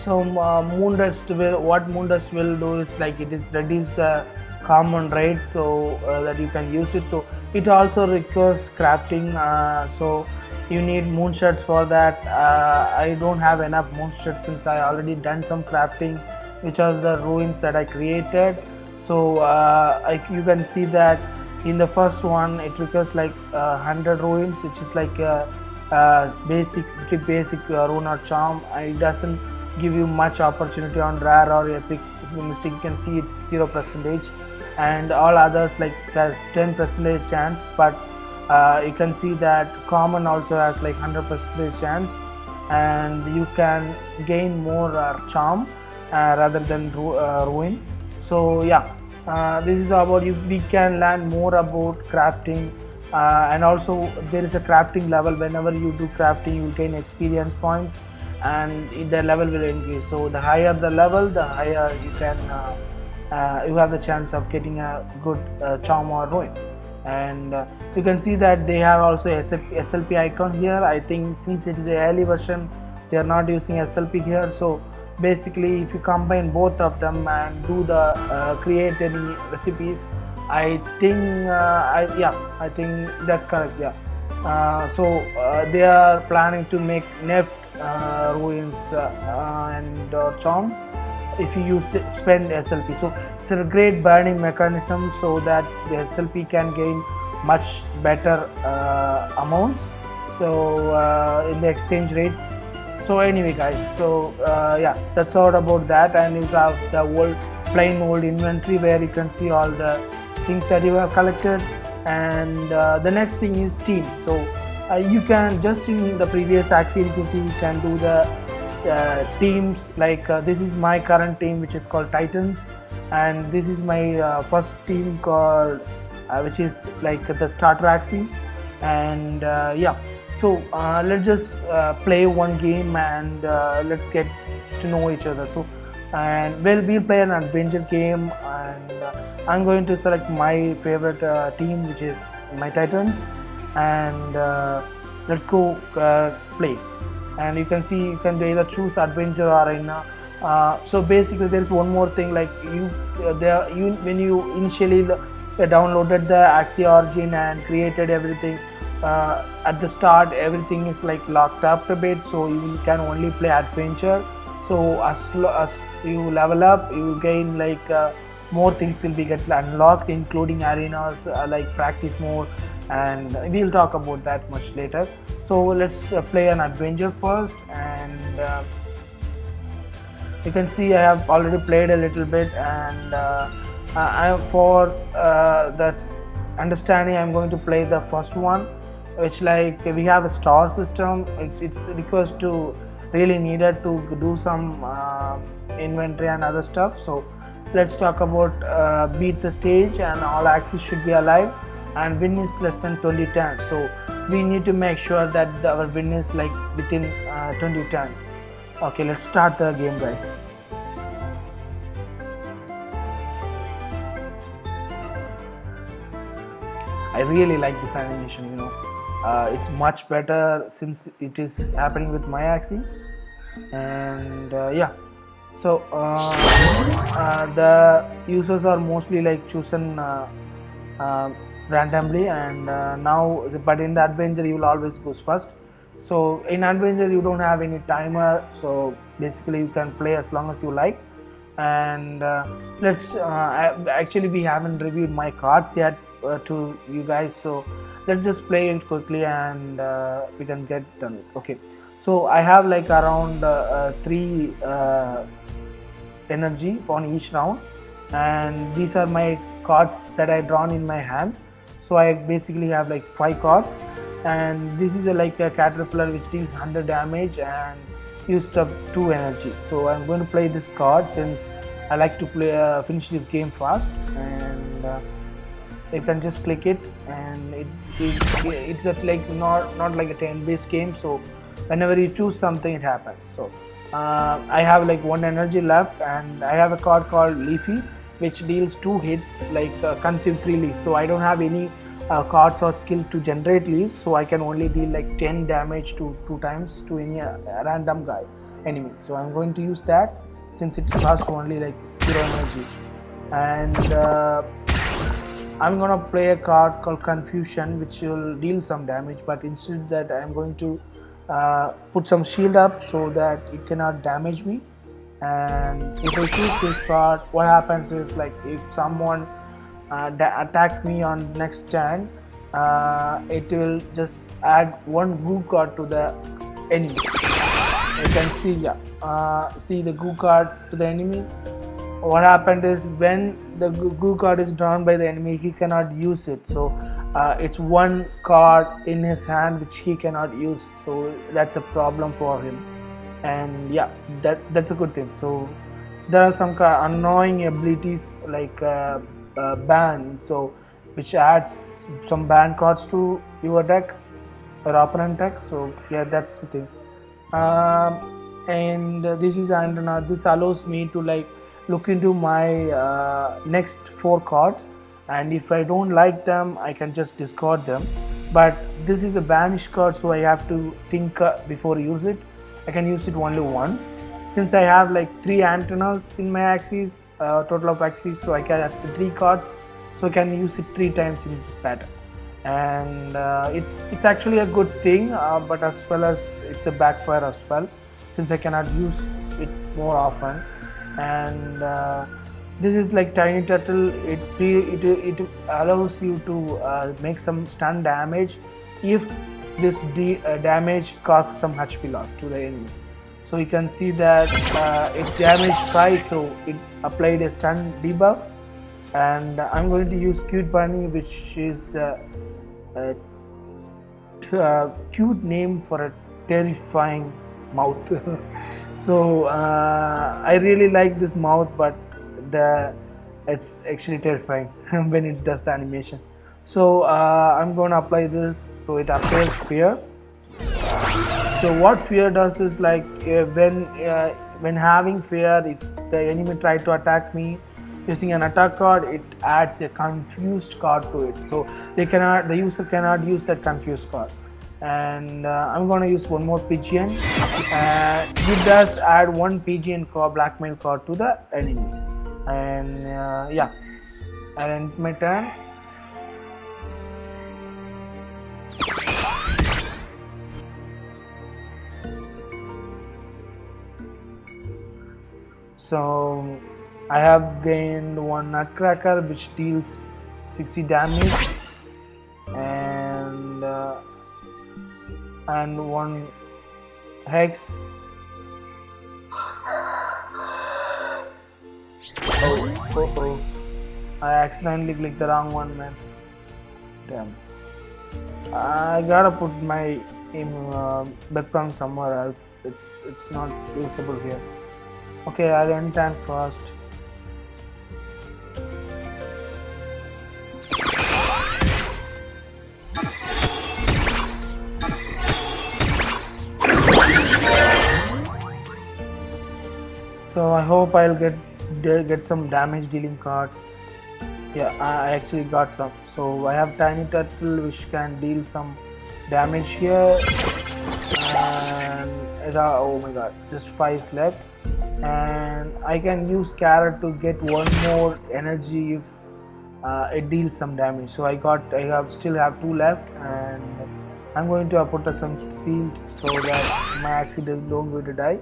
So what Moondust will do is like it is reduce the common rate, so that you can use it. So it also requires crafting, so you need moonshots for that. I don't have enough moonshots since I already done some crafting, which was the ruins that I created. So you can see that in the first one it requires like 100 ruins, which is like pretty basic rune or charm. It doesn't give you much opportunity on rare or epic mystic. You can see it's 0%, and all others like has 10% chance, but you can see that common also has like 100% chance, and you can gain more charm rather than ruin. So yeah, this is about you. We can learn more about crafting, and also there is a crafting level. Whenever you do crafting, you will gain experience points, and the level will increase. So the higher the level, the higher you can you have the chance of getting a good charm or ruin. And you can see that they have also SLP icon here. I think since it is a early version, they are not using SLP here. So basically if you combine both of them and do the create any recipes, I think I think that's correct. They are planning to make neft ruins and charms if you spend SLP. So it's a great burning mechanism so that the SLP can gain much better amounts, so in the exchange rates. So anyway guys, so yeah, that's all about that. And you have the plain old inventory where you can see all the things that you have collected. And the next thing is teams. So you can just in the previous Axie Infinity you can do the teams like this is my current team, which is called Titans, and this is my first team called which is like the starter Axies. And yeah, so let's just play one game, and let's get to know each other. So and we'll play an adventure game, and I'm going to select my favorite team, which is my Titans, and let's go play. And you can see you can either choose adventure or arena. So basically there is one more thing, like when you initially downloaded the Axie origin and created everything, at the start everything is like locked up a bit, so you can only play adventure. So as you level up, you will gain like more things will be get unlocked, including arenas like practice mode, and we'll talk about that much later. So let's play an adventure first. And you can see I have already played a little bit, and for the understanding I'm going to play the first one, which like we have a star system. It's requires to really needed to do some inventory and other stuff. So let's talk about beat the stage, and all Axes should be alive, and win is less than 20 turns. So we need to make sure that our win is like within 20 turns. Okay, let's start the game, guys. I really like this animation, you know. It's much better since it is happening with my Axie. And yeah, so the users are mostly like chosen randomly, and now but in the adventure you will always goes first. So in adventure you don't have any timer, so basically you can play as long as you like. And let's actually we haven't reviewed my cards yet to you guys, so let's just play it quickly, and we can get done with. Okay, so I have like around 3 energy on each round, and these are my cards that I drawn in my hand. So I basically have like 5 cards, and this is like a caterpillar which deals 100 damage and used up 2 energy. So I'm going to play this card since I like to play finish this game fast. And you can just click it, and it's like not like a 10-based game, so whenever you choose something it happens. So I have like 1 energy left, and I have a card called Leafy which deals 2 hits, like consume 3 leaves. So I don't have any cards or skill to generate leaves, so I can only deal like 10 damage to 2 times to any random guy enemy. So I'm going to use that since it costs only like 0 energy. And I'm gonna play a card called Confusion, which will deal some damage, but instead that I'm going to put some shield up so that it cannot damage me. And if I choose this card, what happens is, like, if someone attack me on next turn, it will just add one goo card to the enemy. You can see, see the goo card to the enemy. What happened is, when the goo card is drawn by the enemy, he cannot use it. So it's one card in his hand which he cannot use. So that's a problem for him. And yeah, that's a good thing. So there are some annoying abilities like ban, so which adds some ban cards to your deck or opponent deck. So yeah, that's the thing. And this is, and this allows me to like look into my next 4 cards, and if I don't like them, I can just discard them. But this is a banished card, so I have to think before use it. I can use it only once. Since I have like 3 antennas in my Axies, total of Axies, so I can have the 3 cards, so I can use it 3 times in this pattern. And it's actually a good thing, but as well as it's a backfire as well, since I cannot use it more often. And this is like Tiny Turtle. It allows you to make some stun damage if this damage causes some HP loss to the enemy. So you can see that it damaged 5, so it applied a stun debuff. And I'm going to use Cute Bunny, which is a cute name for a terrifying mouth. So I really like this mouth, but it's actually terrifying when it does the animation. So I'm going to apply this, so it applies fear. So what fear does is, like, when having fear, if the enemy try to attack me using an attack card, it adds a confused card to it, so the user cannot use that confused card. And I'm going to use one more pigeon. It does add one pigeon card, blackmail card, to the enemy. And yeah, I'll end my turn. So I have gained one Nutcracker, which deals 60 damage, and one Hex. Oh, I accidentally clicked the wrong one, man. Damn. I gotta put my background somewhere else. It's not usable here. Okay, I'll end turn first. So I hope I'll get some damage dealing cards. Yeah, I actually got some. So I have Tiny Turtle, which can deal some damage here. And oh my god, just 5 is left. And I can use Carrot to get one more energy if it deals some damage. So I still have 2 left, and I'm going to put some sealed so that my Axie don't going to die.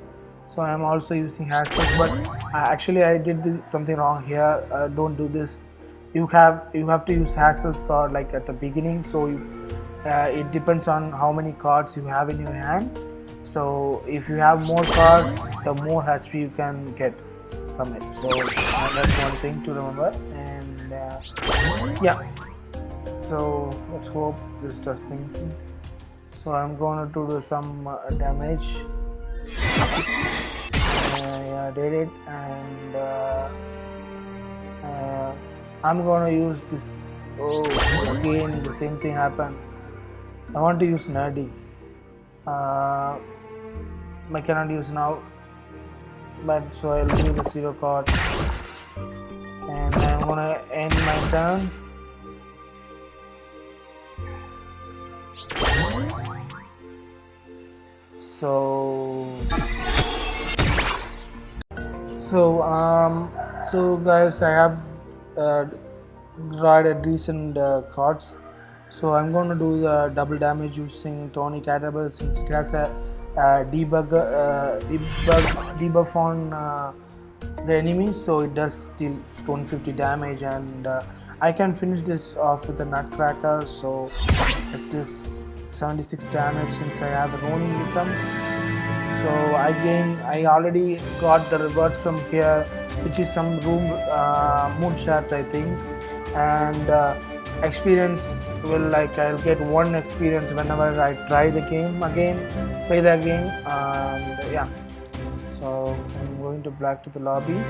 So I am also using hassles, but actually I did something wrong here. Don't do this. You have to use hassles card like at the beginning. So it depends on how many cards you have in your hand. So if you have more cards, the more HP you can get from it. So that's one thing to remember. And yeah, so let's hope this does things. So I'm going to do some damage. Yeah, I did it. And I'm going to use this. Oh, again the same thing happened. I want to use Nerdy. I cannot use now, but so I'll do the 0 card, and I'm gonna end my turn. So guys, I have tried a decent cards. So I'm going to do the double damage using Tony Catabel, since it has a debuff on the enemy, so it does deal 250 damage, and I can finish this off with the Nutcracker. So it's just 76 damage since I have a Ronin with them. So I already got the rewards from here, which is some moon shards, I think, and experience will, I'll get 1 experience whenever I try the game again, play the game, and yeah. So I'm going to back to the lobby.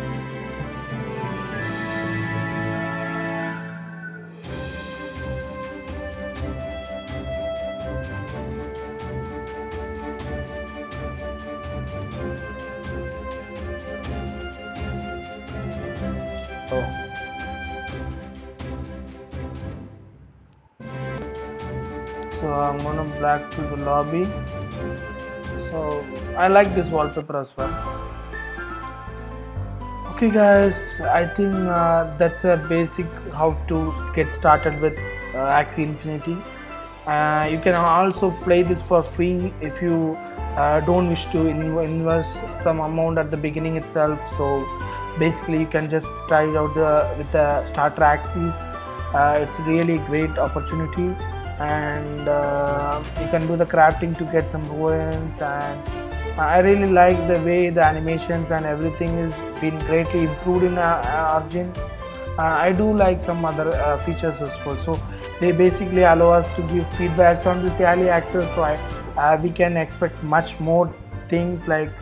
So I'm gonna back to the lobby. So I like this wallpaper as well. Okay guys, I think that's a basic how to get started with Axie Infinity. You can also play this for free if you don't wish to invest some amount at the beginning itself. So basically you can just try it out with the starter Axies. It's really great opportunity, and you can do the crafting to get some ruins, and I really like the way the animations and everything is been greatly improved in Origin. I do like some other features as well. So they basically allow us to give feedbacks on this early access, so we can expect much more things like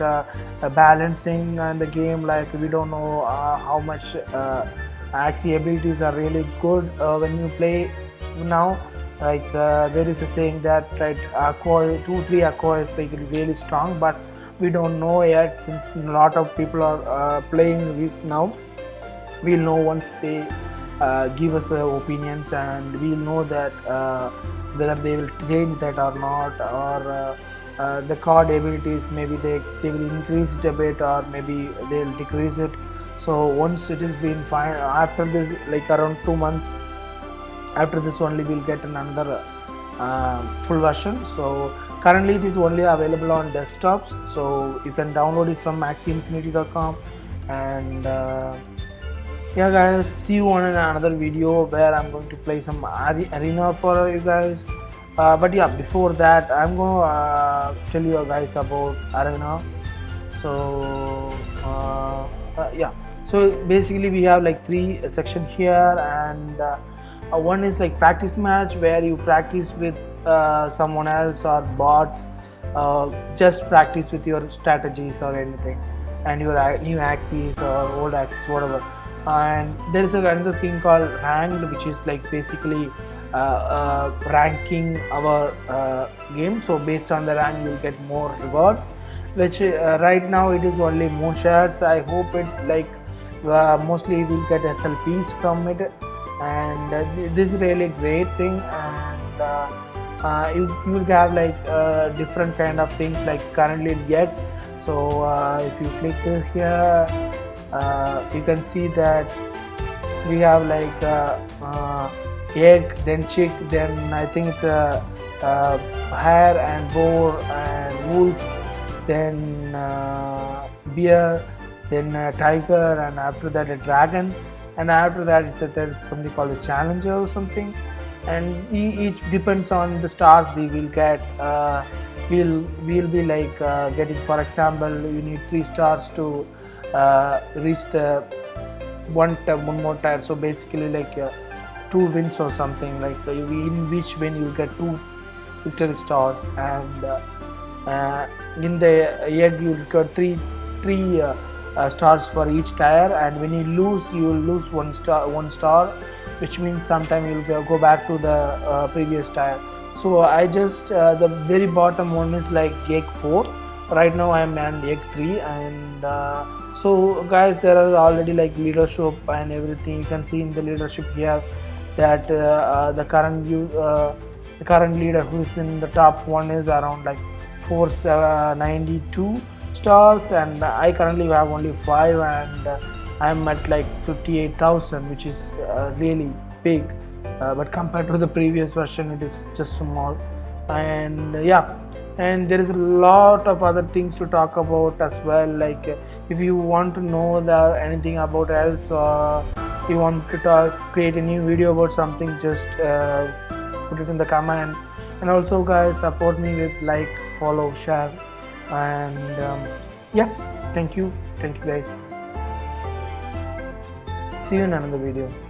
balancing in the game. Like we don't know how much Axie abilities are really good when you play now. Like there is a saying that, right, 2-3 Aqua is like really strong, but we don't know yet, since a lot of people are playing this now. We'll know once they give us opinions, and we'll know that whether they will change that or not, or the card abilities, maybe they will increase it a bit, or maybe they'll decrease it. So once it is been fine, after this, like around 2 months after this only, we'll get another full version. So currently it is only available on desktops, so you can download it from axieinfinity.com. and yeah guys, see you on another video where I'm going to play some arena for you guys. But yeah, before that I'm going to tell you guys about arena. So yeah, so basically we have like 3 sections here, and one is like practice match, where you practice with someone else or bots, just practice with your strategies or anything, and your new Axies or old Axies, whatever. And there is another thing called ranked, which is like basically ranking our game. So based on the rank you'll get more rewards, which right now it is only moon shares. I hope it like mostly we'll get SLPs from it, and this is really great thing. And you will have like different kind of things like currently get. So if you click here, you can see that we have like egg, then chick, then I think it's a hare and boar and wolf, then bear, then tiger, and after that a dragon, and after that there's something called a challenger or something. And each depends on the stars we will get. We'll be like getting, for example, you need 3 stars to reach the one more tier. So basically like 2 wins or something, like in which win you get 2 victory stars, and in the egg you will get 3 stars for each tier, and when you lose will lose 1 star, which means sometime you will go back to the previous tier. So I just the very bottom one is like egg 4. Right now I am on egg 3, and so guys, there are already like leadership and everything. You can see in the leadership here that the current leader who is in the top one is around like 492 stars, and I currently have only 5, and I'm at like 58,000, which is really big, but compared to the previous version it is just small. And yeah, and there is a lot of other things to talk about as well, like if you want to know anything about else, or you want to create a new video about something, just put it in the comment. And also guys, support me with like, follow, share, and yeah, thank you guys. See you in another video.